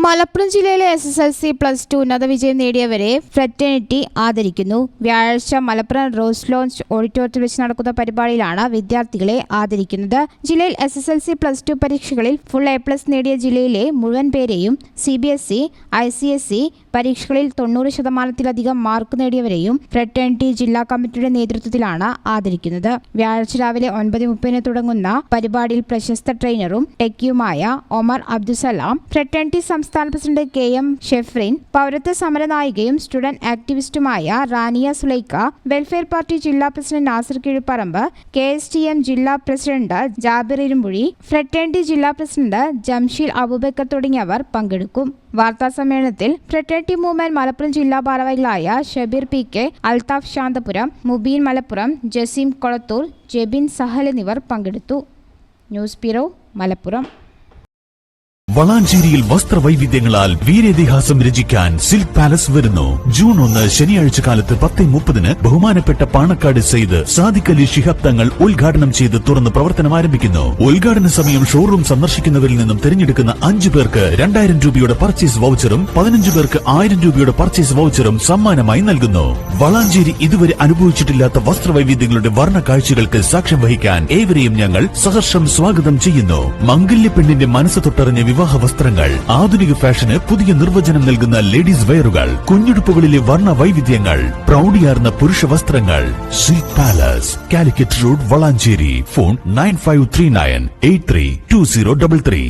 മലപ്പുറം ജില്ലയിലെ SSLC +2 ഉന്നത വിജയം നേടിയവരെ ഫ്രറ്റേണിറ്റി ആദരിക്കുന്നു. വ്യാഴാഴ്ച മലപ്പുറം റോസ് ലോഞ്ച് ഓഡിറ്റോറിയത്തിൽ വെച്ച് നടക്കുന്ന പരിപാടിയിലാണ് വിദ്യാർത്ഥികളെ ആദരിക്കുന്നത്. ജില്ലയിൽ SSLC +2 പരീക്ഷകളിൽ ഫുൾ A+ നേടിയ ജില്ലയിലെ മുഴുവൻ പേരെയും CBSE, ICSE പരീക്ഷകളിൽ 90% മാർക്ക് നേടിയവരെയും ഫ്രറ്റേണിറ്റി ജില്ലാ കമ്മിറ്റിയുടെ നേതൃത്വത്തിലാണ് ആദരിക്കുന്നത്. വ്യാഴാഴ്ച രാവിലെ 9:30 തുടങ്ങുന്ന പരിപാടിയിൽ പ്രശസ്ത ട്രെയിനറും ടെക്കിയുമായ ഒമർ അബ്ദുസലാം, ഫ്രറ്റേണിറ്റി സംസ്ഥാന പ്രസിഡന്റ് KM ഷെഫ്രിൻ, പൗരത്വ സമരനായികയും സ്റ്റുഡന്റ് ആക്ടിവിസ്റ്റുമായ റാനിയ സുലൈക്ക, വെൽഫെയർ പാർട്ടി ജില്ലാ പ്രസിഡന്റ് നാസർ കീഴുപറമ്പ്, KSTM ജില്ലാ പ്രസിഡന്റ് ജാബിർ ഇരുമ്പുഴി, ഫ്രറ്റേണിറ്റി ജില്ലാ പ്രസിഡന്റ് ജംഷീൽ അബൂബക്കർ തുടങ്ങിയവർ പങ്കെടുക്കും. വാർത്താ സമ്മേളനത്തിൽ ഫ്രറ്റേണിറ്റി മൂവ്മെന്റ് മലപ്പുറം ജില്ലാ ഭാരവാഹികളായ ഷബീർ PK, അൽതാഫ് ശാന്തപുരം, മുബീൻ മലപ്പുറം, ജസീം കൊളത്തൂർ, ജെബിൻ സഹൽ എന്നിവർ പങ്കെടുത്തു. News bureau, Malappuram. വളാഞ്ചേരിയിൽ വസ്ത്രവൈവിധ്യങ്ങളാൽ വീരേതിഹാസം രചിക്കാൻ സിൽക്ക് പാലസ് വരുന്നു. ജൂൺ 1 ശനിയാഴ്ച കാലത്ത് 10:30 ബഹുമാനപ്പെട്ട പാണക്കാട് സെയ്ദ് സാദിഖ് അലി ശിഹാബ് തങ്ങൾ ഉദ്ഘാടനം ചെയ്ത് തുറന്ന് പ്രവർത്തനം ആരംഭിക്കുന്നു. ഉദ്ഘാടന സമയം ഷോറൂം സന്ദർശിക്കുന്നവരിൽ നിന്നും തിരഞ്ഞെടുക്കുന്ന 5 പേർക്ക് 2000 രൂപയുടെ പർച്ചേസ് വൗച്ചറും 15 പേർക്ക് 1000 രൂപയുടെ പർച്ചേസ് വൗച്ചറും സമ്മാനമായി നൽകുന്നു. വളാഞ്ചേരി ഇതുവരെ അനുഭവിച്ചിട്ടില്ലാത്ത വസ്ത്രവൈവിധ്യങ്ങളുടെ വർണ്ണ കാഴ്ചകൾക്ക് സാക്ഷ്യം വഹിക്കാൻ ഏവരെയും ഞങ്ങൾ സഹർഷം സ്വാഗതം ചെയ്യുന്നു. മംഗല്യ പെണ്ണിന്റെ മനസ്സ് തൊട്ടറിഞ്ഞ വിവാഹ വസ്ത്രങ്ങൾ, ആധുനിക ഫാഷന് പുതിയ നിർവചനം നൽകുന്ന ലേഡീസ് വെയറുകൾ, കുഞ്ഞുടുപ്പുകളിലെ വർണ്ണ വൈവിധ്യങ്ങൾ, പ്രൗഢിയാർന്ന പുരുഷ വസ്ത്രങ്ങൾ. Silk palace, Calicut road, Valanchery. Phone 9539832033.